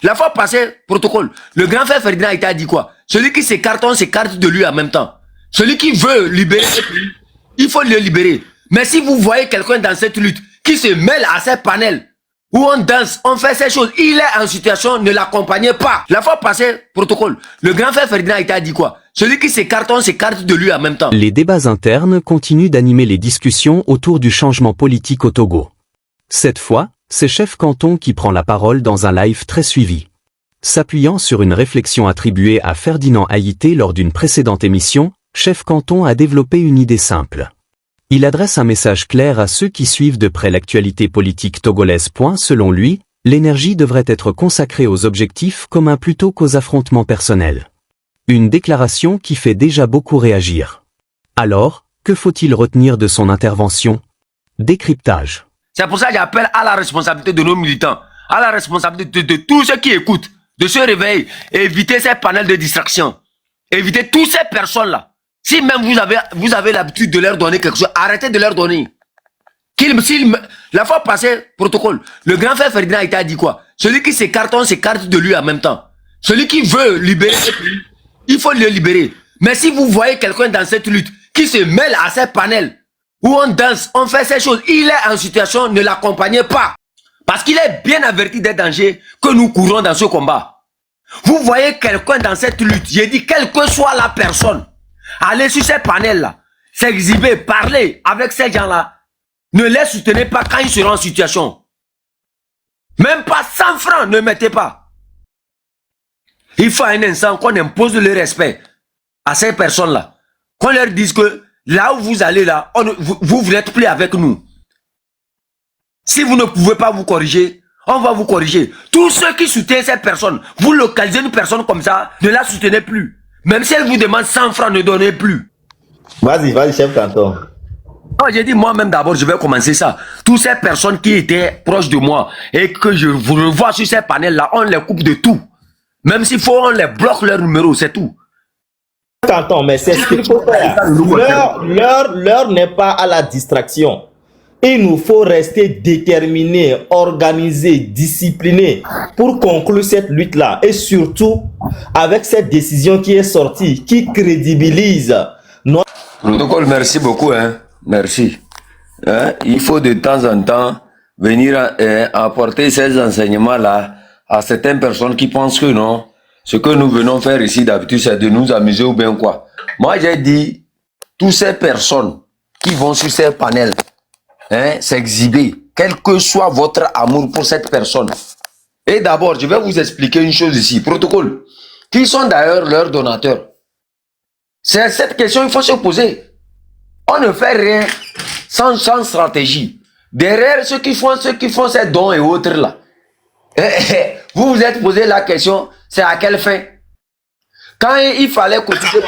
La fois passée, protocole, le grand frère Ferdinand a dit quoi? Celui qui s'écarte, on s'écarte de lui en même temps. Celui qui veut libérer, il faut le libérer. Mais si vous voyez quelqu'un dans cette lutte qui se mêle à ces panels, où on danse, on fait ces choses, il est en situation, ne l'accompagnez pas. La fois passée, protocole, le grand frère Ferdinand a dit quoi? Celui qui s'écarte, on s'écarte de lui en même temps. Les débats internes continuent d'animer les discussions autour du changement politique au Togo. Cette fois, c'est Chef Canton qui prend la parole dans un live très suivi. S'appuyant sur une réflexion attribuée à Ferdinand Haïté lors d'une précédente émission, Chef Canton a développé une idée simple. Il adresse un message clair à ceux qui suivent de près l'actualité politique togolaise. Selon lui, l'énergie devrait être consacrée aux objectifs communs plutôt qu'aux affrontements personnels. Une déclaration qui fait déjà beaucoup réagir. Alors, que faut-il retenir de son intervention? Décryptage. C'est pour ça que j'appelle à la responsabilité de nos militants, à la responsabilité de tous ceux qui écoutent, de se réveiller et éviter ces panels de distraction. Éviter toutes ces personnes-là. Si même vous avez l'habitude de leur donner quelque chose, arrêtez de leur donner. La fois passée, protocole, le grand frère Ferdinand a dit quoi? Celui qui s'écarte, on s'écarte de lui en même temps. Celui qui veut libérer, il faut le libérer. Mais si vous voyez quelqu'un dans cette lutte qui se mêle à ces panels, où on danse, on fait ces choses, il est en situation, ne l'accompagnez pas. Parce qu'il est bien averti des dangers que nous courons dans ce combat. Vous voyez quelqu'un dans cette lutte, j'ai dit quelle que soit la personne, allez sur ces panels-là, s'exhiber, parler avec ces gens-là, ne les soutenez pas quand ils seront en situation. Même pas 100 francs, ne mettez pas. Il faut un instant qu'on impose le respect à ces personnes-là. Qu'on leur dise que là où vous allez là, vous n'êtes plus avec nous. Si vous ne pouvez pas vous corriger, on va vous corriger. Tous ceux qui soutiennent ces personnes, vous localisez une personne comme ça, ne la soutenez plus. Même si elle vous demande 100 francs, ne donnez plus. Vas-y, Chef Canton. J'ai dit moi-même d'abord, je vais commencer ça. Toutes ces personnes qui étaient proches de moi et que je vous revois sur ces panels-là, on les coupe de tout. Même s'il faut, on les bloque leur numéro, c'est tout. Canton, mais c'est ce qu'il faut faire. L'heure n'est pas à la distraction. Il nous faut rester déterminés, organisés, disciplinés pour conclure cette lutte-là. Et surtout, avec cette décision qui est sortie, qui crédibilise notre... Protocole, merci beaucoup. Merci. Il faut de temps en temps venir apporter ces enseignements-là à certaines personnes qui pensent que non, ce que nous venons faire ici d'habitude, c'est de nous amuser ou bien quoi. Moi, j'ai dit, toutes ces personnes qui vont sur ces panels, s'exhiber, quel que soit votre amour pour cette personne. Et d'abord, je vais vous expliquer une chose ici. Protocole. Qui sont d'ailleurs leurs donateurs? C'est cette question qu'il faut se poser. On ne fait rien sans stratégie. Derrière ceux qui font ces dons et autres là, vous vous êtes posé la question, c'est à quelle fin? Quand il fallait cotiser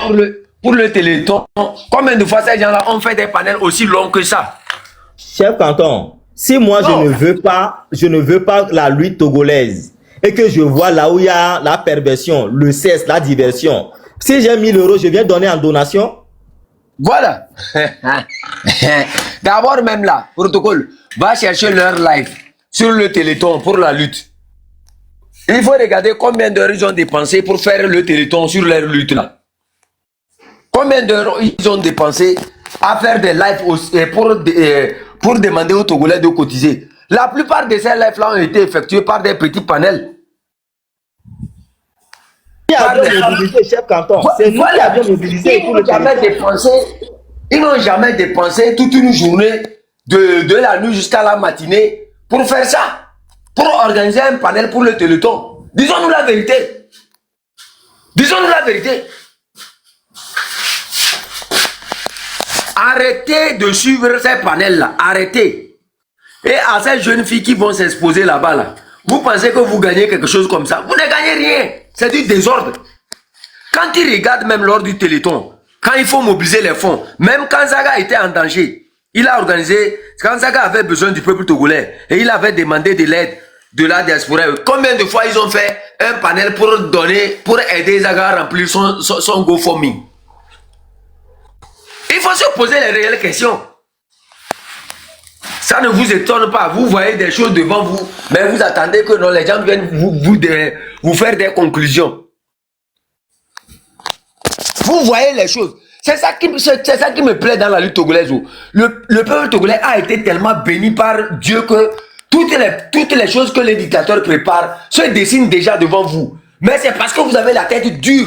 pour le Téléthon, combien de fois ces gens-là ont fait des panels aussi longs que ça? Chef Canton, si moi je ne veux pas la lutte togolaise et que je vois là où il y a la perversion, le sexe, la diversion, si j'ai 1000 euros, je viens donner en donation. Voilà. D'abord même là, protocole, va chercher leur live sur le Téléthon pour la lutte. Il faut regarder combien d'heures ils ont dépensé pour faire le Téléthon sur leur lutte là. Combien d'heures ils ont dépensé à faire des lives pour demander aux Togolais de cotiser. La plupart de ces lives-là ont été effectués par des petits panels. Chef Canton, c'est nous qui avions mobilisé. Ils n'ont jamais dépensé toute une journée de la nuit jusqu'à la matinée pour faire ça. Pour organiser un panel pour le Téléthon. Disons-nous la vérité. Disons-nous la vérité. Arrêtez de suivre ces panels-là. Arrêtez. Et à ces jeunes filles qui vont s'exposer là-bas, là, vous pensez que vous gagnez quelque chose comme ça? Vous ne gagnez rien. C'est du désordre. Quand ils regardent même lors du Téléthon, quand il faut mobiliser les fonds, même quand Zaga était en danger, il a organisé, quand Zaga avait besoin du peuple togolais, et il avait demandé de l'aide de la diaspora. Combien de fois ils ont fait un panel pour aider Zaga à remplir son GoFundMe? Il faut se poser les réelles questions. Ça ne vous étonne pas. Vous voyez des choses devant vous, mais vous attendez que non, les gens viennent vous faire des conclusions. Vous voyez les choses. C'est ça qui me plaît dans la lutte togolaise. Le peuple togolais a été tellement béni par Dieu que toutes les choses que les dictateurs préparent se dessinent déjà devant vous. Mais c'est parce que vous avez la tête dure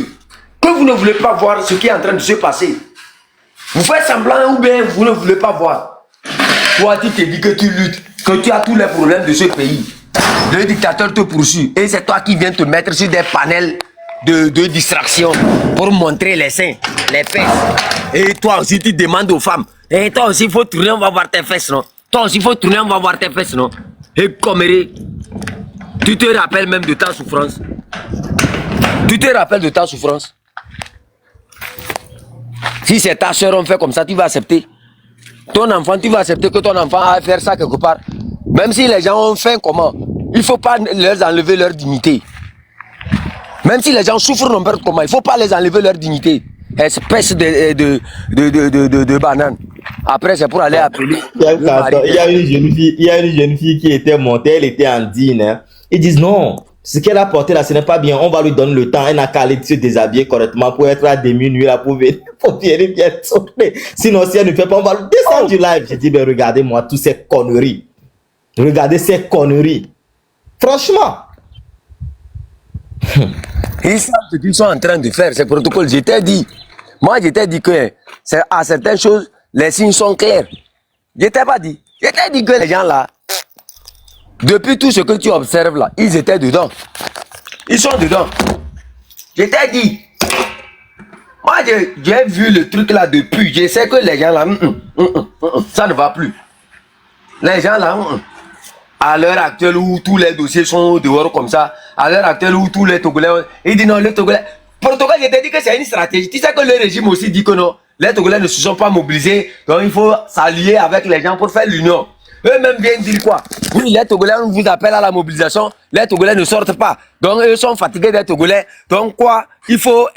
que vous ne voulez pas voir ce qui est en train de se passer. Vous faites semblant ou bien vous ne voulez pas voir. Toi, tu te dis que tu luttes, que tu as tous les problèmes de ce pays. Le dictateur te poursuit et c'est toi qui viens te mettre sur des panels de distraction pour montrer les seins, les fesses. Et toi aussi, tu demandes aux femmes. Et toi aussi, il faut tourner, on va voir tes fesses, non? Toi aussi, il faut tourner, on va voir tes fesses, non? Et comméré, tu te rappelles même de ta souffrance. Tu te rappelles de ta souffrance. Si c'est ta soeur, on fait comme ça, tu vas accepter. Ton enfant, tu vas accepter que ton enfant a à faire ça quelque part. Même si les gens ont faim, comment? Il ne faut pas leur enlever leur dignité. Même si les gens souffrent n'importe comment, il ne faut pas les enlever leur dignité. Espèce de banane. Après, c'est pour aller appeler. Il y a une jeune fille qui était montée, elle était en dîne. Hein. Ils disent non, ce qu'elle a porté là, ce n'est pas bien. On va lui donner le temps. Elle n'a qu'à aller se déshabiller correctement pour être à demi-nuit là, pour venir bien tourner. Sinon, si elle ne fait pas, on va lui descendre du live. J'ai dit, ben regardez-moi toutes ces conneries. Regardez ces conneries. Franchement. Ils savent ce qu'ils sont en train de faire, ces protocoles. J'étais dit, moi j'étais dit que à certaines choses, les signes sont clairs. J'étais pas dit. J'étais dit que les gens là, depuis tout ce que tu observes là, ils étaient dedans. Ils sont dedans. J'étais dit. Moi j'ai vu le truc là depuis. Je sais que les gens là, ça ne va plus. Les gens là, à l'heure actuelle où tous les dossiers sont dehors comme ça, à l'heure actuelle où tous les Togolais, ils disent non, les Togolais. Portugal, je t'ai dit que c'est une stratégie. Tu sais que le régime aussi dit que non, les Togolais ne se sont pas mobilisés, donc il faut s'allier avec les gens pour faire l'union. Eux-mêmes viennent dire quoi? Oui, les Togolais, on vous appelle à la mobilisation, les Togolais ne sortent pas. Donc eux sont fatigués des Togolais. Donc quoi? Ils vont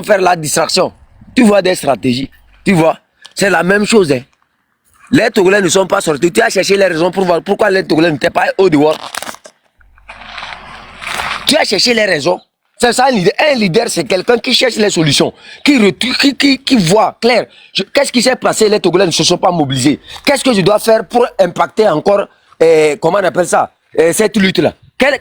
faire la distraction. Tu vois des stratégies. Tu vois? C'est la même chose. Hein. Les Togolais ne sont pas sortis. Tu as cherché les raisons pour voir pourquoi les Togolais n'étaient pas au dehors. Tu as cherché les raisons. C'est ça un leader. Un leader, c'est quelqu'un qui cherche les solutions, qui voit clair. Qu'est-ce qui s'est passé? Les Togolais ne se sont pas mobilisés. Qu'est-ce que je dois faire pour impacter encore, comment on appelle ça, cette lutte-là? Quelle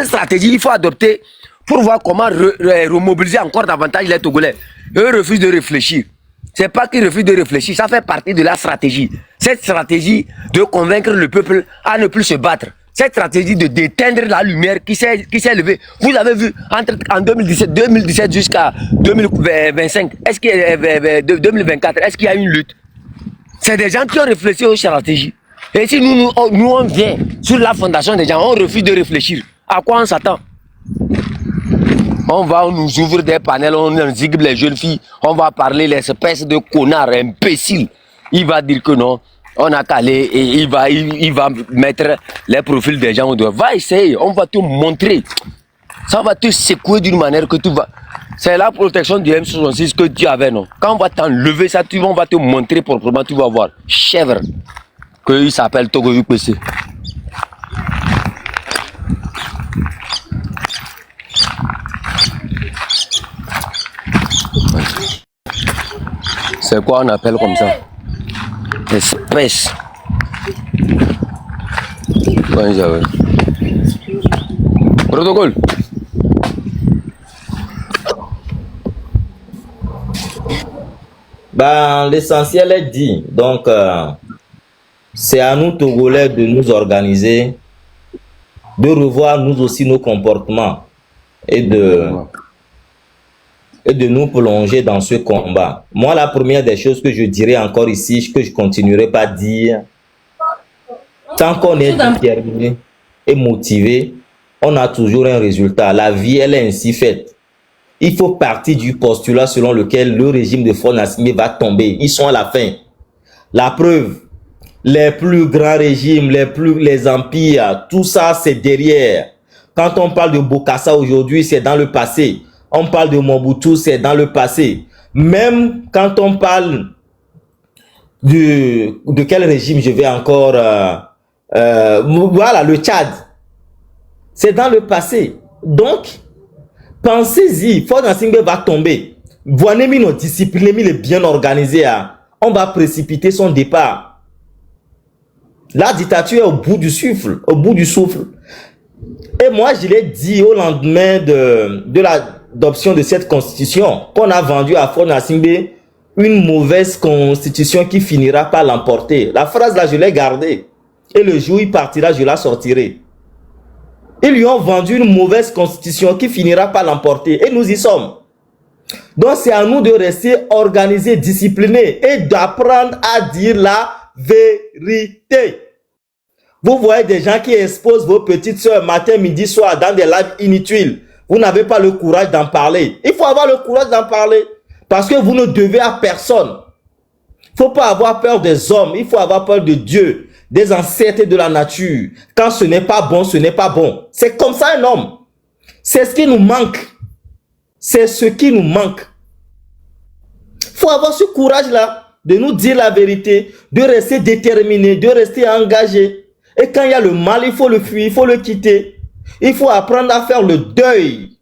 stratégie il faut adopter pour voir comment remobiliser encore davantage les Togolais? Eux refusent de réfléchir. C'est pas qu'ils refusent de réfléchir, ça fait partie de la stratégie. Cette stratégie de convaincre le peuple à ne plus se battre. Cette stratégie d'éteindre la lumière qui s'est levée. Vous avez vu, en 2017 jusqu'à 2025, 2024, est-ce qu'il y a une lutte? C'est des gens qui ont réfléchi aux stratégies. Et si nous on vient sur la fondation des gens, on refuse de réfléchir. À quoi on s'attend? On nous ouvre des panels, on zigue les jeunes filles, on va parler les espèces de connards imbéciles. Il va dire que non, on a calé et il va mettre les profils des gens au doigt. Va essayer, on va te montrer. Ça va te secouer d'une manière que tu vas. C'est la protection du M66 que tu avais, non? Quand on va t'enlever ça, on va te montrer proprement, tu vas voir. Chèvre, qu'il s'appelle Togo UPC. C'est quoi on appelle comme ça? Espèce. Protocole. Ben, l'essentiel est dit. Donc, c'est à nous, Togolais, de nous organiser, de revoir nous aussi nos comportements et de nous plonger dans ce combat. Moi, la première des choses que je dirais encore ici, que je continuerai pas à dire, tant qu'on est déterminé et motivé, on a toujours un résultat. La vie, elle est ainsi faite. Il faut partir du postulat selon lequel le régime de Faure Gnassingbé va tomber. Ils sont à la fin. La preuve, les plus grands régimes, les empires, tout ça, c'est derrière. Quand on parle de Bokassa aujourd'hui, c'est dans le passé. On parle de Mobutu, c'est dans le passé. Même quand on parle de quel régime je vais encore... voilà, le Tchad. C'est dans le passé. Donc, pensez-y, Faure Gnassingbé va tomber. Voinemi nos disciplinés, il est bien organisé. Hein. On va précipiter son départ. La dictature est au bout du souffle. Au bout du souffle. Et moi, je l'ai dit au lendemain de l'adoption de cette constitution, qu'on a vendu à Faure Gnassingbé une mauvaise constitution qui finira par l'emporter. La phrase là, je l'ai gardée. Et le jour où il partira, je la sortirai. Ils lui ont vendu une mauvaise constitution qui finira par l'emporter. Et nous y sommes. Donc c'est à nous de rester organisés, disciplinés et d'apprendre à dire la vérité. Vous voyez des gens qui exposent vos petites soeurs matin, midi, soir dans des lives inutiles. Vous n'avez pas le courage d'en parler. Il faut avoir le courage d'en parler. Parce que vous ne devez à personne. Il ne faut pas avoir peur des hommes. Il faut avoir peur de Dieu. Des ancêtres de la nature. Quand ce n'est pas bon, ce n'est pas bon. C'est comme ça un homme. C'est ce qui nous manque. C'est ce qui nous manque. Il faut avoir ce courage-là de nous dire la vérité, de rester déterminé, de rester engagé. Et quand il y a le mal, il faut le fuir, il faut le quitter. Il faut apprendre à faire le deuil.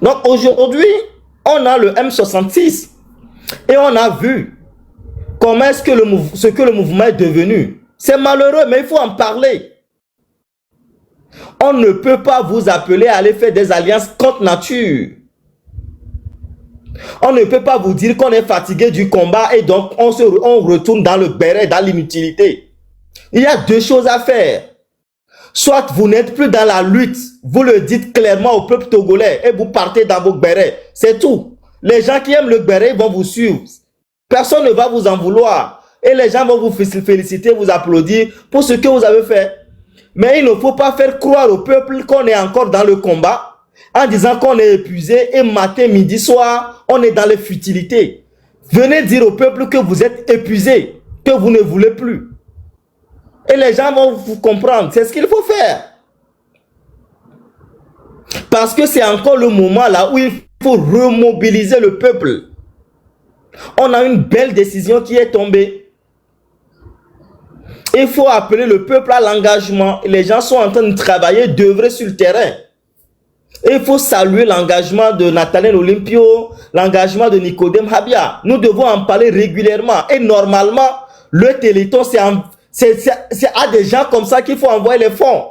Donc aujourd'hui, on a le M66 et on a vu comment est-ce que ce que le mouvement est devenu. C'est malheureux, mais il faut en parler. On ne peut pas vous appeler à aller faire des alliances contre nature. On ne peut pas vous dire qu'on est fatigué du combat et donc on retourne dans le béret, dans l'inutilité. Il y a deux choses à faire. Soit vous n'êtes plus dans la lutte, vous le dites clairement au peuple togolais et vous partez dans vos bérets. C'est tout. Les gens qui aiment le béret vont vous suivre. Personne ne va vous en vouloir. Et les gens vont vous féliciter, vous applaudir pour ce que vous avez fait. Mais il ne faut pas faire croire au peuple qu'on est encore dans le combat en disant qu'on est épuisé et matin, midi, soir, on est dans les futilités. Venez dire au peuple que vous êtes épuisé, que vous ne voulez plus. Et les gens vont vous comprendre. C'est ce qu'il faut faire. Parce que c'est encore le moment là où il faut remobiliser le peuple. On a une belle décision qui est tombée. Il faut appeler le peuple à l'engagement. Les gens sont en train de travailler, d'œuvrer sur le terrain. Et il faut saluer l'engagement de Nathaniel Olympio, l'engagement de Nicodème Habia. Nous devons en parler régulièrement. Et normalement, le Téléthon, c'est à des gens comme ça qu'il faut envoyer les fonds.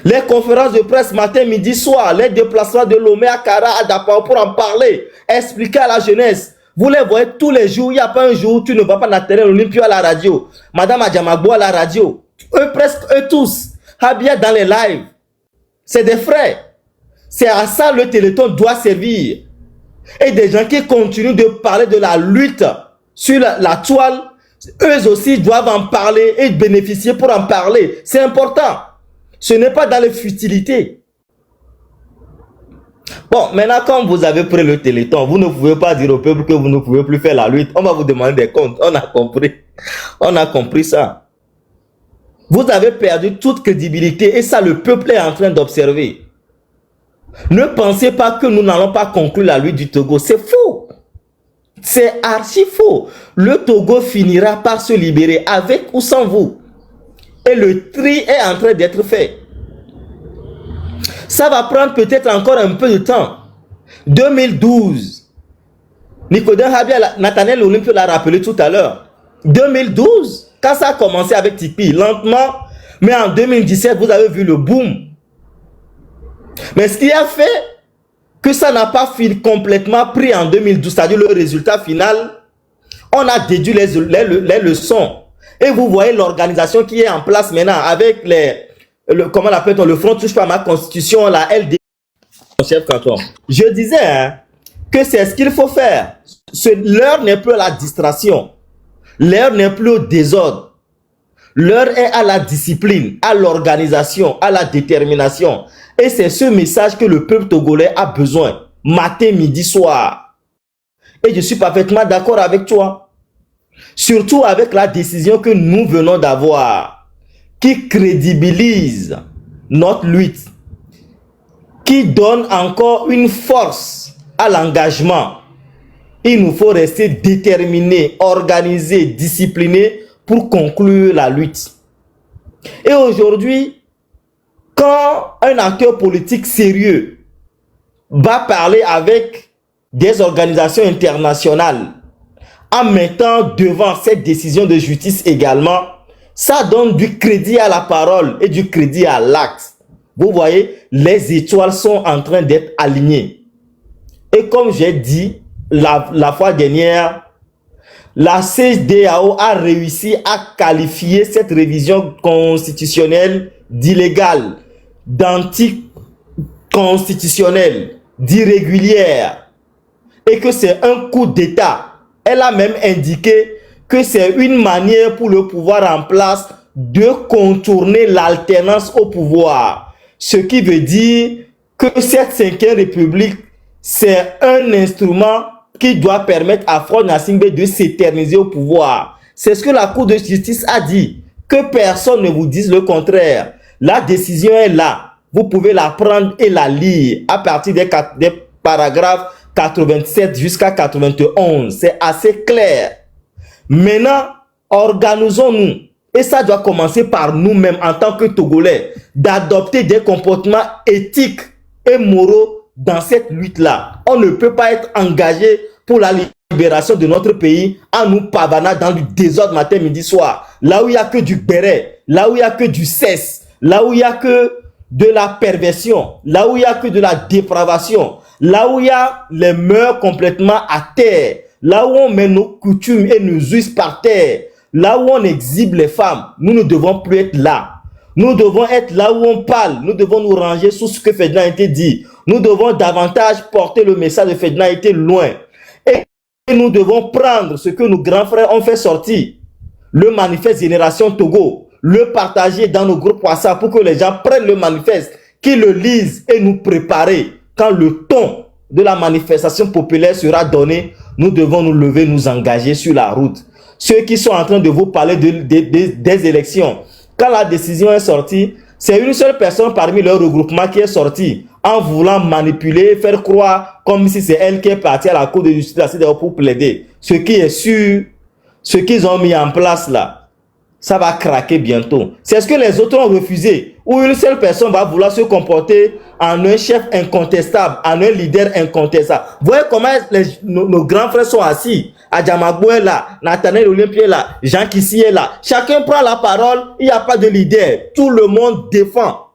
Les conférences de presse matin, midi, soir, les déplacements de Lomé à Kara, à Dapao pour en parler, expliquer à la jeunesse. Vous les voyez tous les jours, il n'y a pas un jour où tu ne vas pas Nathaniel Olympio à la radio, Madame Adjamagbo à la radio, presque eux tous, Habia dans les lives. C'est des frères. C'est à ça le Téléthon doit servir. Et des gens qui continuent de parler de la lutte sur la toile, eux aussi doivent en parler et bénéficier pour en parler. C'est important. Ce n'est pas dans les futilités. Bon, maintenant, quand vous avez pris le Téléthon, vous ne pouvez pas dire au peuple que vous ne pouvez plus faire la lutte. On va vous demander des comptes. On a compris. On a compris ça. Vous avez perdu toute crédibilité et ça, le peuple est en train d'observer. Ne pensez pas que nous n'allons pas conclure la lutte du Togo. C'est faux. C'est archi faux. Le Togo finira par se libérer avec ou sans vous. Et le tri est en train d'être fait. Ça va prendre peut-être encore un peu de temps. 2012. Nicodème Habia, Nathaniel Olympio l'a rappelé tout à l'heure. 2012, quand ça a commencé avec Tipeee, lentement, mais en 2017, vous avez vu le boom. Mais ce qui a fait que ça n'a pas complètement pris en 2012, c'est-à-dire le résultat final, on a déduit les leçons. Et vous voyez l'organisation qui est en place maintenant avec comment l'appelle-t-on, le Front touche pas à ma constitution, la LD. Chef canton. Je disais que c'est ce qu'il faut faire. L'heure n'est plus à la distraction. L'heure n'est plus au désordre. L'heure est à la discipline, à l'organisation, à la détermination. Et c'est ce message que le peuple togolais a besoin. Matin, midi, soir. Et je suis parfaitement d'accord avec toi. Surtout avec la décision que nous venons d'avoir. Qui crédibilise notre lutte. Qui donne encore une force à l'engagement. Il nous faut rester déterminés, organisés, disciplinés pour conclure la lutte. Et aujourd'hui, quand un acteur politique sérieux va parler avec des organisations internationales en mettant devant cette décision de justice également, ça donne du crédit à la parole et du crédit à l'acte. Vous voyez, les étoiles sont en train d'être alignées. Et comme j'ai dit la fois dernière, la CEDEAO a réussi à qualifier cette révision constitutionnelle d'illégale, d'anticonstitutionnelle, d'irrégulière, et que c'est un coup d'État. Elle a même indiqué que c'est une manière pour le pouvoir en place de contourner l'alternance au pouvoir. Ce qui veut dire que cette 5e République, c'est un instrument qui doit permettre à Faure Gnassingbé de s'éterniser au pouvoir. C'est ce que la Cour de justice a dit. Que personne ne vous dise le contraire. La décision est là. Vous pouvez la prendre et la lire à partir des paragraphes 87 jusqu'à 91. C'est assez clair. Maintenant, organisons-nous. Et ça doit commencer par nous-mêmes en tant que Togolais, d'adopter des comportements éthiques et moraux dans cette lutte-là. On ne peut pas être engagé pour la libération de notre pays en nous pavanant dans du désordre matin, midi, soir. Là où il n'y a que du béret, là où il n'y a que du cesse, là où il n'y a que de la perversion, là où il n'y a que de la dépravation, là où il y a les mœurs complètement à terre, là où on met nos coutumes et nos us par terre, là où on exhibe les femmes, nous ne devons plus être là. Nous devons être là où on parle. Nous devons nous ranger sous ce que Ferdinand a été dit. Nous devons davantage porter le message de Ferdinand a été loin. Et nous devons prendre ce que nos grands frères ont fait sortir. Le manifeste Génération Togo. Le partager dans nos groupes WhatsApp pour que les gens prennent le manifeste, qu'ils le lisent et nous préparer. Quand le ton de la manifestation populaire sera donné, nous devons nous lever, nous engager sur la route. Ceux qui sont en train de vous parler des élections, quand la décision est sortie, c'est une seule personne parmi leur regroupement qui est sortie en voulant manipuler, faire croire comme si c'est elle qui est partie à la Cour de justice pour plaider. Ce qui est sûr, ce qu'ils ont mis en place là, ça va craquer bientôt. C'est ce que les autres ont refusé. Où une seule personne va vouloir se comporter en un chef incontestable, en un leader incontestable. Vous voyez comment nos grands frères sont assis. Adjamagbo est là, Nathanaël Olympie est là, Jean Kissi est là. Chacun prend la parole, il n'y a pas de leader. Tout le monde défend.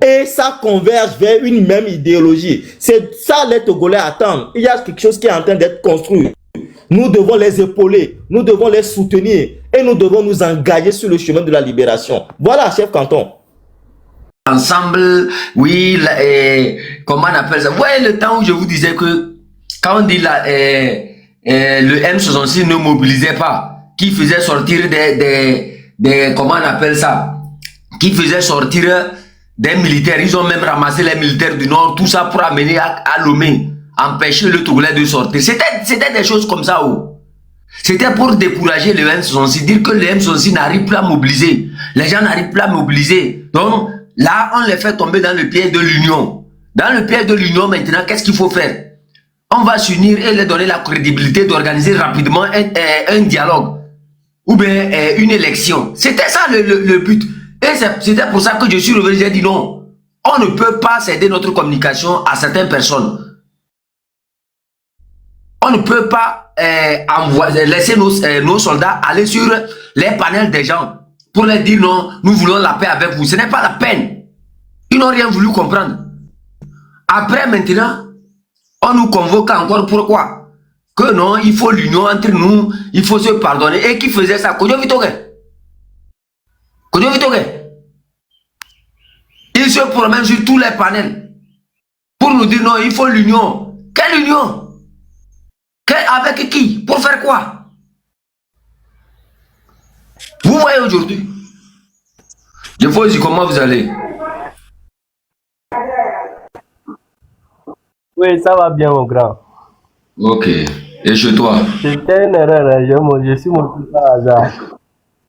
Et ça converge vers une même idéologie. C'est ça les Togolais attendent. Il y a quelque chose qui est en train d'être construit. Nous devons les épauler, nous devons les soutenir et nous devons nous engager sur le chemin de la libération. Voilà, chef Canton. Ensemble, oui, comment on appelle ça? Vous voyez le temps où je vous disais que quand on dit là, le M66 ne mobilisait pas, qui faisait sortir des comment on appelle ça? Qui faisait sortir des militaires, ils ont même ramassé les militaires du Nord, tout ça pour amener à Lomé, empêcher le Togolais de sortir. C'était des choses comme ça. Oh. C'était pour décourager le M66, dire que le M66 n'arrive plus à mobiliser. Les gens n'arrivent plus à mobiliser. Donc, là, on les fait tomber dans le piège de l'union. Dans le piège de l'union, maintenant, qu'est-ce qu'il faut faire? On va s'unir et leur donner la crédibilité d'organiser rapidement un dialogue ou bien une élection. C'était ça le but. Et c'était pour ça que je suis revenu, j'ai dit non. On ne peut pas céder notre communication à certaines personnes. On ne peut pas laisser nos soldats aller sur les panels des gens pour leur dire non, nous voulons la paix avec vous. Ce n'est pas la peine. Ils n'ont rien voulu comprendre. Après, maintenant, on nous convoque encore. Pourquoi? Que non, il faut l'union entre nous, il faut se pardonner. Et qui faisait ça? Kodjo Vitoge. Kodjo Vitoge. Il se promène sur tous les panels pour nous dire non, il faut l'union. Quelle union? Avec qui? Pour faire quoi? Vous voyez aujourd'hui. Je vous dis comment vous allez. Oui, ça va bien, mon grand. Ok. Et chez toi? C'était une erreur, je suis mon par hasard.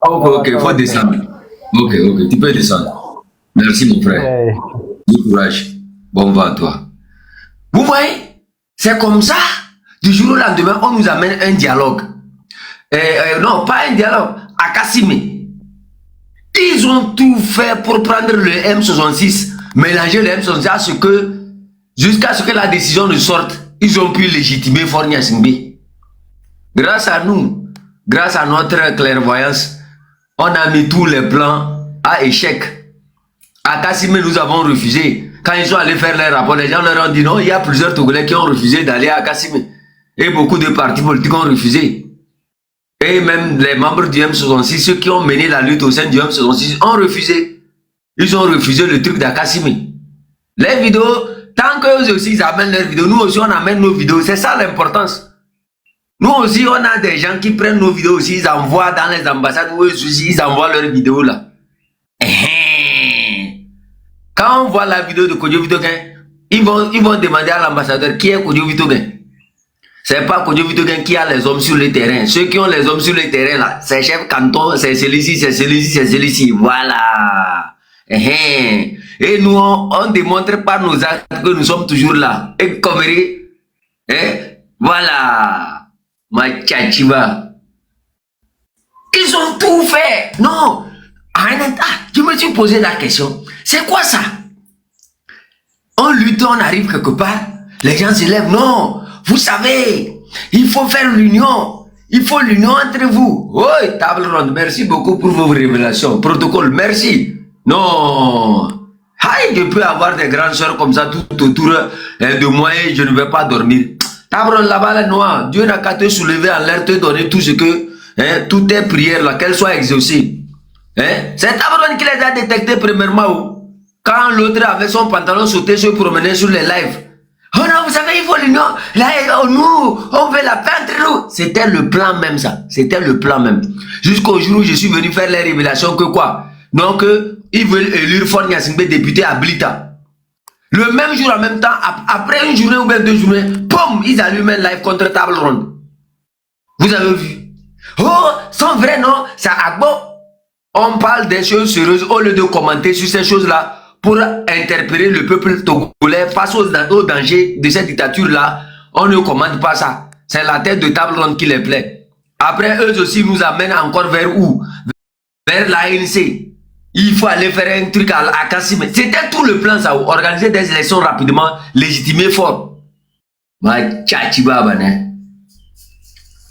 Ok, il faut descendre. Ok, tu peux descendre. Merci, mon frère. Ouais. Du courage. Bon vent à toi. Vous voyez? C'est comme ça. Du jour au lendemain, on nous amène un dialogue. Non, pas un dialogue, à Kassimé. Ils ont tout fait pour prendre le M66, mélanger le M66 à ce que, jusqu'à ce que la décision ne sorte, ils ont pu légitimer Fornia Singbe. Grâce à nous, grâce à notre clairvoyance, on a mis tous les plans à échec. À Kassimé, nous avons refusé. Quand ils sont allés faire leur rapport, les gens leur ont dit non, il y a plusieurs Togolais qui ont refusé d'aller à Kassimé. Et beaucoup de partis politiques ont refusé. Et même les membres du M66, ceux qui ont mené la lutte au sein du M66, ont refusé. Ils ont refusé le truc d'Akassimi. Les vidéos, tant qu'eux aussi ils amènent leurs vidéos, nous aussi on amène nos vidéos. C'est ça l'importance. Nous aussi on a des gens qui prennent nos vidéos aussi, ils envoient dans les ambassades, eux aussi ils envoient leurs vidéos là. Quand on voit la vidéo de Kodjo Vitogen, ils vont demander à l'ambassadeur qui est Kodjo Vitogen. C'est pas Kodjo Vitogen qui a les hommes sur le terrain. Ceux qui ont les hommes sur le terrain là, c'est chef canton, c'est celui-ci, c'est celui-ci, c'est celui-ci. Voilà. Et nous, on démontre par nos actes que nous sommes toujours là. Et comme voilà. Ma tchatchiva. Ils ont tout fait. Non. Je me suis posé la question. C'est quoi ça? On lutte, on arrive quelque part. Les gens se lèvent. Non. Vous savez, il faut faire l'union. Il faut l'union entre vous. Oui, table ronde. Merci beaucoup pour vos révélations. Protocole, merci. Non. Aïe, je peux avoir des grandes soeurs comme ça tout autour de moi et je ne vais pas dormir. Table ronde là-bas, là, noir. Dieu n'a qu'à te soulever en l'air, te donner tout ce que, toutes tes prières, là, qu'elles soient exaucées. C'est table ronde qui les a détectés premièrement. Quand l'autre avait son pantalon sauté, se promenait sur les lives. Oh non, vous savez, il faut l'union. Là, nous, on veut la paix entre nous. C'était le plan même, ça. C'était le plan même. Jusqu'au jour où je suis venu faire les révélations que quoi? Donc, ils veulent élire Fornia Singbe député à Blita. Le même jour, en même temps, après une journée ou bien 2 journées, poum, ils allument un live contre table ronde. Vous avez vu? Oh, sans vrai nom, c'est Agbo. On parle des choses sérieuses au lieu de commenter sur ces choses-là. Pour interpeller le peuple togolais face aux dangers de cette dictature-là, on ne commande pas ça. C'est la tête de table ronde qui les plaît. Après, eux aussi nous amènent encore vers où? Vers l'ANC. Il faut aller faire un truc à Kassim. C'était tout le plan, ça. Organiser des élections rapidement, légitimer fort.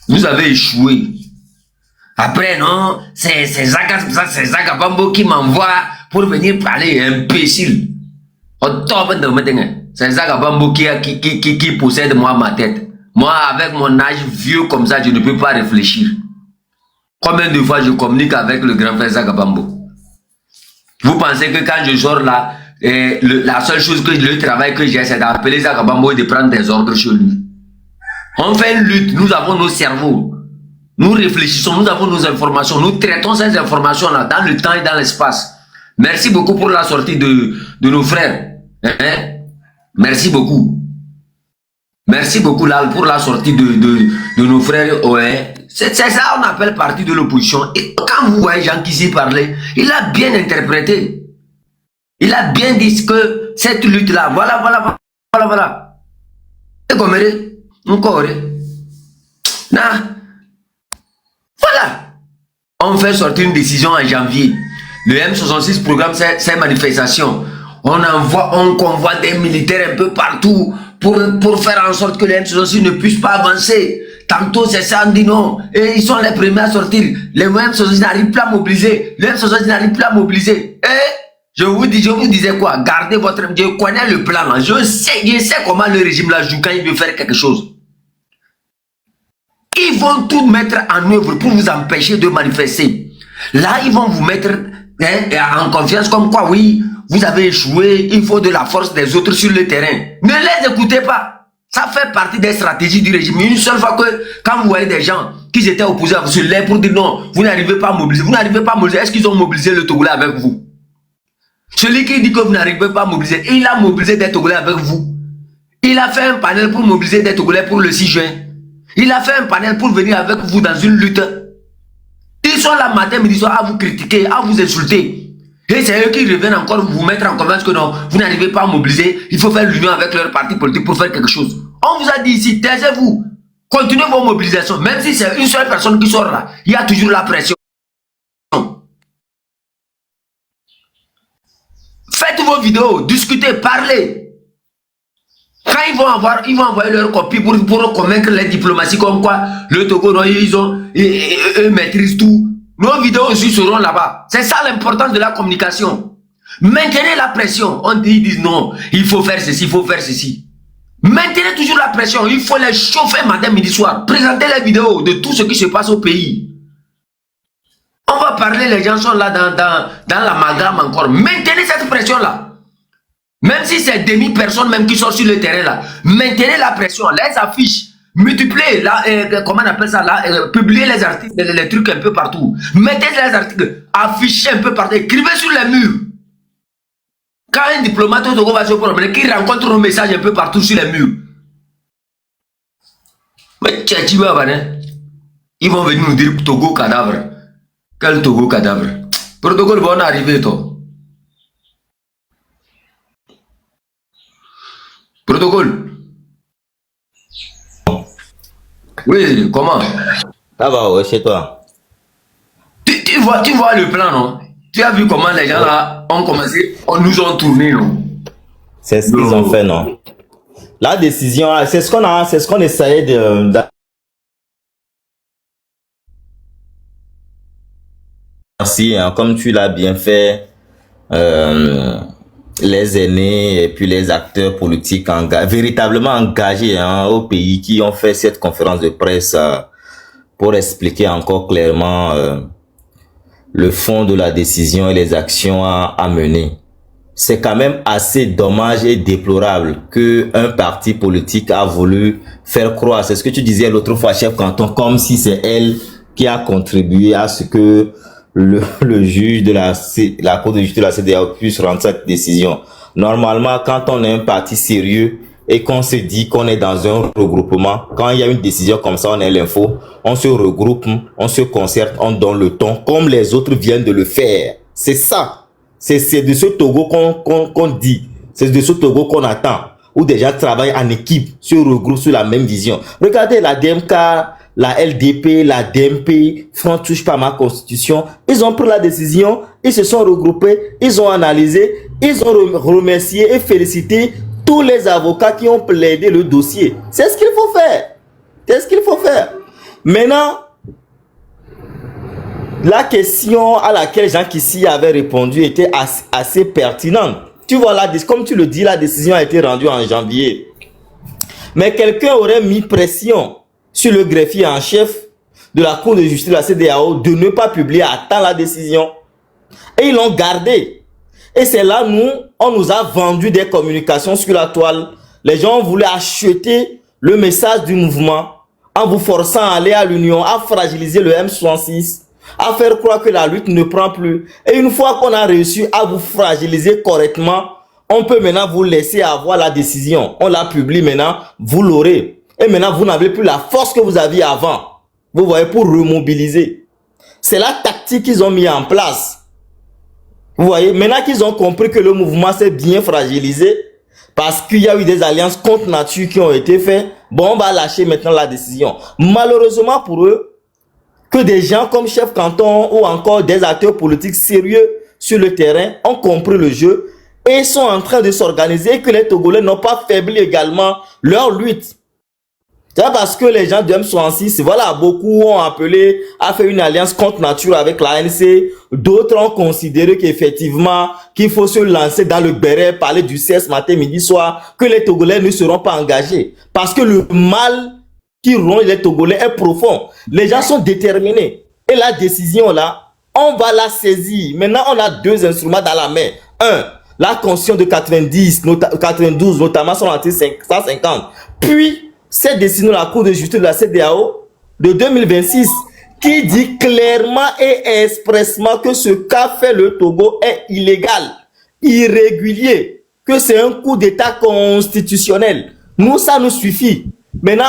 Vous avez échoué. Après, non, c'est Zagabambo qui m'envoie pour venir parler, imbécile. C'est Zagabambo qui possède moi ma tête. Moi, avec mon âge vieux comme ça, je ne peux pas réfléchir. Combien de fois je communique avec le grand frère Zagabambo? Vous pensez que quand je sors là, la seule chose que le travail que j'ai, c'est d'appeler Zagabambo et de prendre des ordres chez lui. On fait une lutte, nous avons nos cerveaux. Nous réfléchissons, nous avons nos informations, nous traitons ces informations-là dans le temps et dans l'espace. Merci beaucoup pour la sortie de nos frères. Merci beaucoup. Merci beaucoup là pour la sortie de nos frères. Ouais. C'est ça qu'on appelle parti de l'opposition. Et quand vous voyez Jean qui s'y parlait, il a bien interprété. Il a bien dit que cette lutte-là, voilà. Et comme encore. Voilà. On fait sortir une décision en janvier. Le M66 programme ces manifestations. On convoie des militaires un peu partout pour faire en sorte que le M66 ne puisse pas avancer. Tantôt c'est ça, on dit non. Et ils sont les premiers à sortir. Les M66 n'arrivent plus à mobiliser. Le M66 n'arrive plus à mobiliser. Et je vous disais quoi? Gardez votre... Je connais le plan là. Je sais comment le régime là joue quand il veut faire quelque chose. Ils vont tout mettre en œuvre pour vous empêcher de manifester. Là, ils vont vous mettre en confiance comme quoi, oui, vous avez échoué, il faut de la force des autres sur le terrain. Ne les écoutez pas. Ça fait partie des stratégies du régime. Une seule fois que, quand vous voyez des gens qui étaient opposés à vous sur l'air pour dire non, vous n'arrivez pas à mobiliser, est-ce qu'ils ont mobilisé le Togolais avec vous? Celui qui dit que vous n'arrivez pas à mobiliser, il a mobilisé des Togolais avec vous. Il a fait un panel pour mobiliser des Togolais pour le 6 juin. Il a fait un panel pour venir avec vous dans une lutte. Ils sont là matin, midi, soir à vous critiquer, à vous insulter. Et c'est eux qui reviennent encore vous mettre en confiance que non, vous n'arrivez pas à mobiliser. Il faut faire l'union avec leur parti politique pour faire quelque chose. On vous a dit ici, taisez-vous. Continuez vos mobilisations. Même si c'est une seule personne qui sort là, il y a toujours la pression. Faites vos vidéos, discutez, parlez. Quand ils vont envoyer leur copie pour convaincre les diplomaties comme quoi le Togo, non, ils maîtrisent tout. Nos vidéos aussi seront là-bas. C'est ça l'importance de la communication. Maintenez la pression. On dit, ils disent non, il faut faire ceci, il faut faire ceci. Maintenez toujours la pression. Il faut les chauffer matin, midi, soir. Présentez les vidéos de tout ce qui se passe au pays. On va parler, les gens sont là dans l'amalgame encore. Maintenez cette pression-là. Même si c'est demi-personnes même qui sont sur le terrain là. Maintenez la pression, les affiches. Multipliez, comment on appelle ça là, publiez les articles, les trucs un peu partout. Mettez les articles, affichez un peu partout, écrivez sur les murs. Quand un diplomate au Togo va se promener, qu'il rencontre un message un peu partout sur les murs. Mais ils vont venir nous dire Togo cadavre. Quel Togo cadavre? Protocole va en arriver, toi. Protocole. Oui, comment? Ça va, ouais, chez toi. Tu vois le plan, non? Tu as vu comment les gens là ont commencé, nous ont tourné, non? C'est ce qu'ils ont fait, non? La décision, c'est ce qu'on essayait de Merci, hein, comme tu l'as bien fait, les aînés et puis les acteurs politiques véritablement engagés hein, au pays qui ont fait cette conférence de presse pour expliquer encore clairement le fond de la décision et les actions à mener. C'est quand même assez dommage et déplorable que un parti politique a voulu faire croire, c'est ce que tu disais l'autre fois, chef canton, comme si c'est elle qui a contribué à ce que le juge de la Cour de justice de la CEDEAO puisse rendre cette décision. Normalement, quand on est un parti sérieux et qu'on se dit qu'on est dans un regroupement, quand il y a une décision comme ça, on a l'info, on se regroupe, on se concerte, on donne le ton, comme les autres viennent de le faire. C'est ça. C'est de ce Togo qu'on dit. C'est de ce Togo qu'on attend. Où des gens travaillent en équipe, se regroupent sur la même vision. Regardez la DMK, la LDP, la DMP, Front touche pas ma constitution. Ils ont pris la décision, ils se sont regroupés, ils ont analysé, ils ont remercié et félicité tous les avocats qui ont plaidé le dossier. C'est ce qu'il faut faire. C'est ce qu'il faut faire. Maintenant, la question à laquelle Jean Kissi avait répondu était assez pertinente. Tu vois, comme tu le dis, la décision a été rendue en janvier. Mais quelqu'un aurait mis pression sur le greffier en chef de la Cour de justice de la CEDEAO de ne pas publier à temps la décision. Et ils l'ont gardé. Et c'est là, on nous a vendu des communications sur la toile. Les gens voulaient acheter le message du mouvement en vous forçant à aller à l'union, à fragiliser le M66, à faire croire que la lutte ne prend plus. Et une fois qu'on a réussi à vous fragiliser correctement, on peut maintenant vous laisser avoir la décision. On la publie maintenant, vous l'aurez. Et maintenant, vous n'avez plus la force que vous aviez avant. Vous voyez, pour remobiliser. C'est la tactique qu'ils ont mis en place. Vous voyez, maintenant qu'ils ont compris que le mouvement s'est bien fragilisé, parce qu'il y a eu des alliances contre nature qui ont été faites, bon, on va lâcher maintenant la décision. Malheureusement pour eux, que des gens comme chef canton ou encore des acteurs politiques sérieux sur le terrain ont compris le jeu et sont en train de s'organiser et que les Togolais n'ont pas faibli également leur lutte. C'est parce que les gens du M66, voilà, beaucoup ont appelé à faire une alliance contre nature avec l'ANC. D'autres ont considéré qu'effectivement, qu'il faut se lancer dans le béret, parler du CS matin, midi, soir, que les Togolais ne seront pas engagés. Parce que le mal qui ronge les Togolais est profond. Les gens sont déterminés. Et la décision là, on va la saisir. Maintenant, on a deux instruments dans la main. Un, la Constitution de 92, notamment son article 150. Puis, cette décision de la Cour de justice de la CEDEAO de 2026 qui dit clairement et expressement que ce qu'a fait le Togo est illégal, irrégulier, que c'est un coup d'État constitutionnel. Nous, ça nous suffit. Maintenant,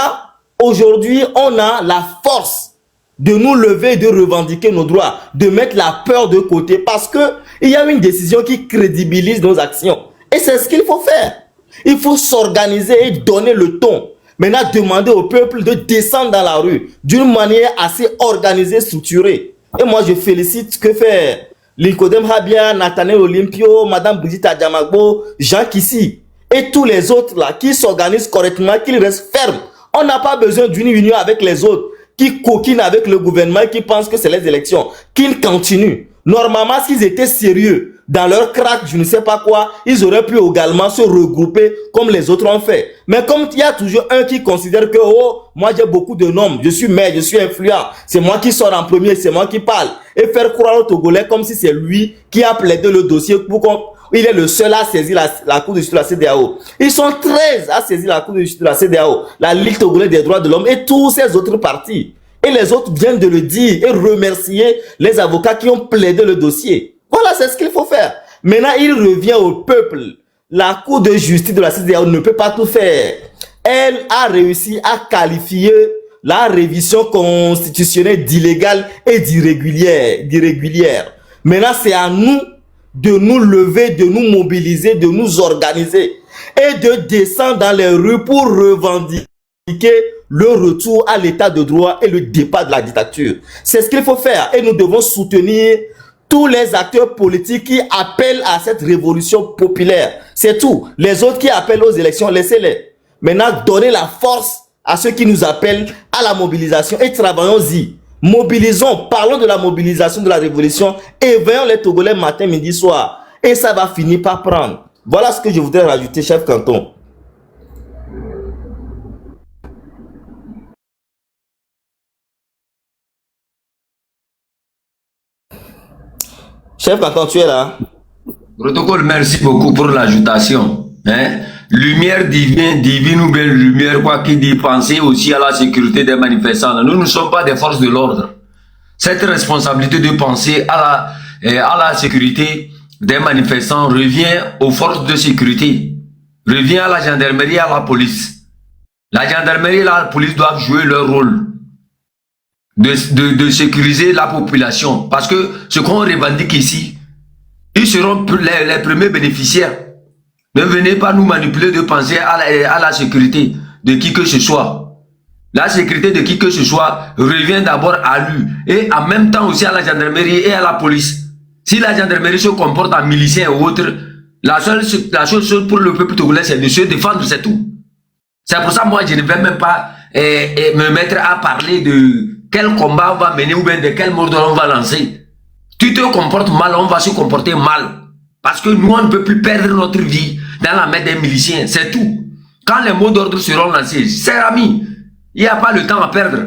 aujourd'hui, on a la force de nous lever et de revendiquer nos droits, de mettre la peur de côté parce que il y a une décision qui crédibilise nos actions. Et c'est ce qu'il faut faire. Il faut s'organiser et donner le ton. Maintenant, demandez au peuple de descendre dans la rue d'une manière assez organisée, structurée. Et moi, je félicite ce que fait Nicodème Habia, Nathaniel Olympio, Madame Brigitte Adjamagbo, Jean Kissi et tous les autres là qui s'organisent correctement, qui restent fermes. On n'a pas besoin d'une union avec les autres qui coquinent avec le gouvernement, qui pensent que c'est les élections, qu'ils continuent. Normalement, s'ils étaient sérieux dans leur crack, je ne sais pas quoi, ils auraient pu également se regrouper comme les autres ont fait. Mais comme il y a toujours un qui considère que, oh, moi j'ai beaucoup de noms, je suis maire, je suis influent, c'est moi qui sors en premier, c'est moi qui parle. Et faire croire aux Togolais comme si c'est lui qui a plaidé le dossier pour qu'on... Il est le seul à saisir la Cour de justice de la CEDEAO. Ils sont 13 à saisir la Cour de justice de la CEDEAO, la Ligue togolaise des droits de l'homme et tous ces autres partis. Et les autres viennent de le dire et remercier les avocats qui ont plaidé le dossier. Voilà, c'est ce qu'il faut faire. Maintenant, il revient au peuple. La Cour de justice de la CEDEAO ne peut pas tout faire. Elle a réussi à qualifier la révision constitutionnelle d'illégale et d'irrégulière. Maintenant, c'est à nous de nous lever, de nous mobiliser, de nous organiser et de descendre dans les rues pour revendiquer le retour à l'état de droit et le départ de la dictature. C'est ce qu'il faut faire et nous devons soutenir tous les acteurs politiques qui appellent à cette révolution populaire. C'est tout. Les autres qui appellent aux élections, laissez-les. Maintenant, donnez la force à ceux qui nous appellent à la mobilisation et travaillons-y. Mobilisons, parlons de la mobilisation de la révolution, éveillons les Togolais matin, midi, soir. Et ça va finir par prendre. Voilà ce que je voudrais rajouter, chef Canton. Chef Canton, tu es là? Protocole, merci beaucoup pour l'ajoutation. Hein? Lumière divine ou bien lumière, quoi qu'il dit, pensez aussi à la sécurité des manifestants. Nous ne sommes pas des forces de l'ordre. Cette responsabilité de penser à la sécurité des manifestants revient aux forces de sécurité, revient à la gendarmerie et à la police. La gendarmerie et la police doivent jouer leur rôle de sécuriser la population. Parce que ce qu'on revendique ici, ils seront les premiers bénéficiaires. Ne venez pas nous manipuler de penser à la sécurité de qui que ce soit. La sécurité de qui que ce soit revient d'abord à lui et en même temps aussi à la gendarmerie et à la police. Si la gendarmerie se comporte en milicien ou autre, la seule chose pour le peuple togolais, c'est de se défendre, c'est tout. C'est pour ça moi je ne vais même pas me mettre à parler de quel combat on va mener ou bien de quel mot on va lancer. Tu te comportes mal, on va se comporter mal. Parce que nous, on ne peut plus perdre notre vie dans la main des miliciens. C'est tout. Quand les mots d'ordre seront lancés, chers amis, il n'y a pas le temps à perdre.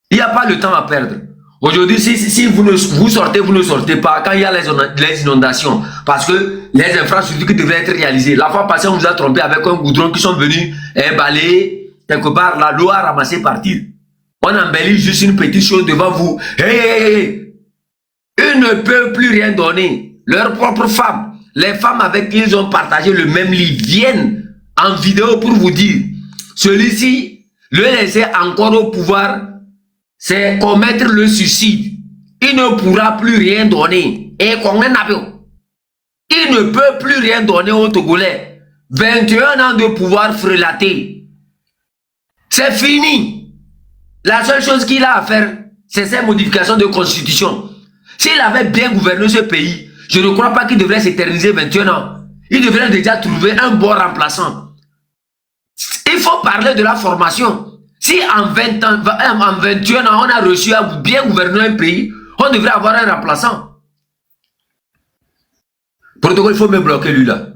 Il n'y a pas le temps à perdre. Aujourd'hui, si vous sortez, vous ne sortez pas quand il y a les inondations. Parce que les infrastructures qui devaient être réalisées. La fois passée, on vous a trompé avec un goudron qui sont venus balayer quelque part. L'eau a ramassé partir. On embellit juste une petite chose devant vous. Hey. Ils ne peuvent plus rien donner. Leurs propres femmes, les femmes avec qui ils ont partagé le même lit, viennent en vidéo pour vous dire, celui-ci, le laisser encore au pouvoir, c'est commettre le suicide. Il ne pourra plus rien donner. Et qu'on en a il ne peut plus rien donner aux Togolais. 21 ans de pouvoir frelaté. C'est fini. La seule chose qu'il a à faire, c'est ces modifications de constitution. S'il avait bien gouverné ce pays, je ne crois pas qu'il devrait s'éterniser 21 ans. Il devrait déjà trouver un bon remplaçant. Il faut parler de la formation. Si en 21 ans, on a réussi à bien gouverner un pays, on devrait avoir un remplaçant. Protocole, il faut me bloquer lui là.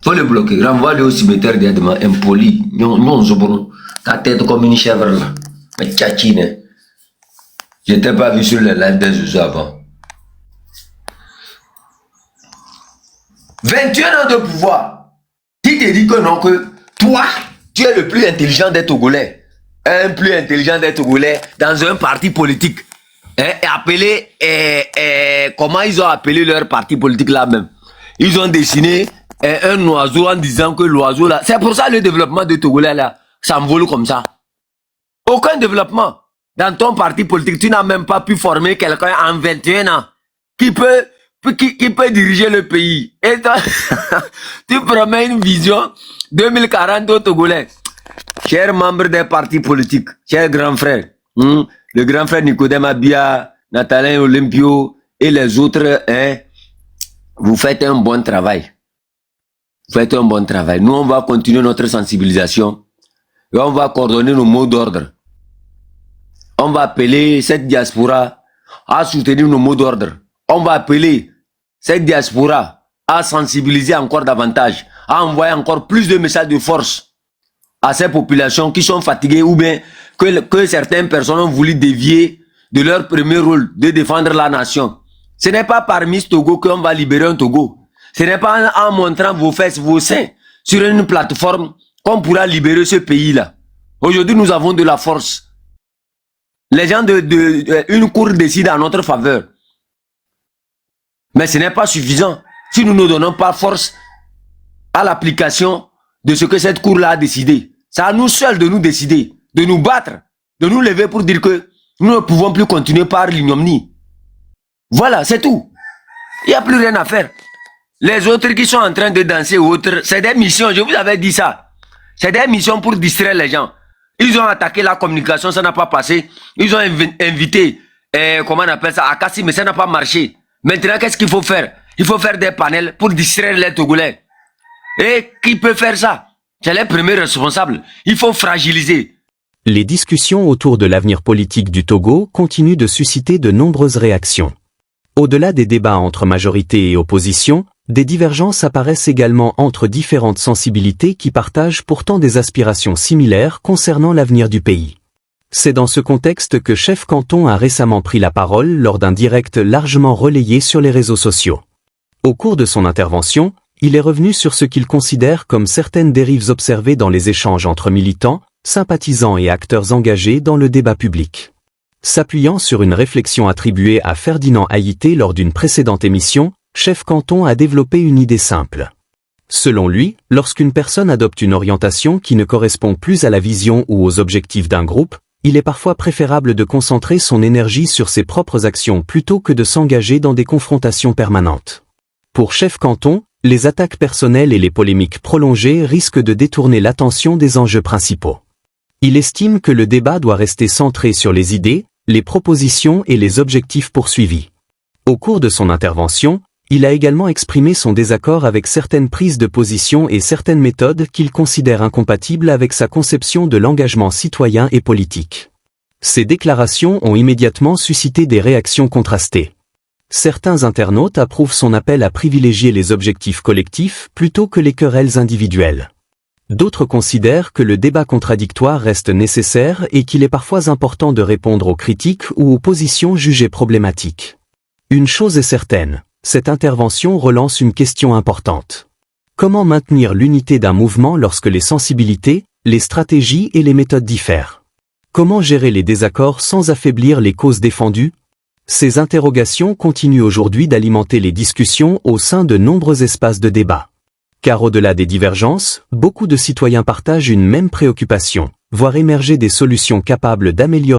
Il faut le bloquer. Renvoie-le au cimetière directement, impoli. Non, ta tête comme une chèvre là. Mais tchatchine. Je n'étais pas vu sur les lives des Zouzou avant. 21 ans de pouvoir. Qui te dit que non, que toi, tu es le plus intelligent des Togolais. Un plus intelligent des Togolais dans un parti politique. Et appelé, comment ils ont appelé leur parti politique là même. Ils ont dessiné un oiseau en disant que l'oiseau là. C'est pour ça le développement des Togolais là s'envole comme ça. Aucun développement. Dans ton parti politique, tu n'as même pas pu former quelqu'un en 21 ans qui peut qui peut diriger le pays. Et toi, tu promets une vision 2040 au Togolais. Chers membres des partis politiques, chers grands frères, le grand frère Nicodème Abia, Nathalien Olympio et les autres, vous faites un bon travail. Vous faites un bon travail. Nous, on va continuer notre sensibilisation et on va coordonner nos mots d'ordre. On va appeler cette diaspora à soutenir nos mots d'ordre. On va appeler cette diaspora à sensibiliser encore davantage, à envoyer encore plus de messages de force à ces populations qui sont fatiguées ou bien que certaines personnes ont voulu dévier de leur premier rôle de défendre la nation. Ce n'est pas par Miss Togo qu'on va libérer un Togo. Ce n'est pas en montrant vos fesses, vos seins sur une plateforme qu'on pourra libérer ce pays-là. Aujourd'hui, nous avons de la force. Les gens une cour décident en notre faveur. Mais ce n'est pas suffisant si nous ne donnons pas force à l'application de ce que cette cour-là a décidé. C'est à nous seuls de nous décider, de nous battre, de nous lever pour dire que nous ne pouvons plus continuer par l'ignominie. Voilà, c'est tout. Il n'y a plus rien à faire. Les autres qui sont en train de danser ou autres, c'est des missions, je vous avais dit ça. C'est des missions pour distraire les gens. Ils ont attaqué la communication, ça n'a pas passé. Ils ont invité, comment on appelle ça, Akassi, mais ça n'a pas marché. Maintenant, qu'est-ce qu'il faut faire? Il faut faire des panels pour distraire les Togolais. Et qui peut faire ça? C'est les premiers responsables. Il faut fragiliser. Les discussions autour de l'avenir politique du Togo continuent de susciter de nombreuses réactions. Au-delà des débats entre majorité et opposition, des divergences apparaissent également entre différentes sensibilités qui partagent pourtant des aspirations similaires concernant l'avenir du pays. C'est dans ce contexte que Chef Canton a récemment pris la parole lors d'un direct largement relayé sur les réseaux sociaux. Au cours de son intervention, il est revenu sur ce qu'il considère comme certaines dérives observées dans les échanges entre militants, sympathisants et acteurs engagés dans le débat public. S'appuyant sur une réflexion attribuée à Ferdinand Haïté lors d'une précédente émission, Chef Canton a développé une idée simple. Selon lui, lorsqu'une personne adopte une orientation qui ne correspond plus à la vision ou aux objectifs d'un groupe, il est parfois préférable de concentrer son énergie sur ses propres actions plutôt que de s'engager dans des confrontations permanentes. Pour Chef Canton, les attaques personnelles et les polémiques prolongées risquent de détourner l'attention des enjeux principaux. Il estime que le débat doit rester centré sur les idées, les propositions et les objectifs poursuivis. Au cours de son intervention, il a également exprimé son désaccord avec certaines prises de position et certaines méthodes qu'il considère incompatibles avec sa conception de l'engagement citoyen et politique. Ces déclarations ont immédiatement suscité des réactions contrastées. Certains internautes approuvent son appel à privilégier les objectifs collectifs plutôt que les querelles individuelles. D'autres considèrent que le débat contradictoire reste nécessaire et qu'il est parfois important de répondre aux critiques ou aux positions jugées problématiques. Une chose est certaine, cette intervention relance une question importante. Comment maintenir l'unité d'un mouvement lorsque les sensibilités, les stratégies et les méthodes diffèrent? Comment gérer les désaccords sans affaiblir les causes défendues? Ces interrogations continuent aujourd'hui d'alimenter les discussions au sein de nombreux espaces de débat. Car au-delà des divergences, beaucoup de citoyens partagent une même préoccupation, voir émerger des solutions capables d'améliorer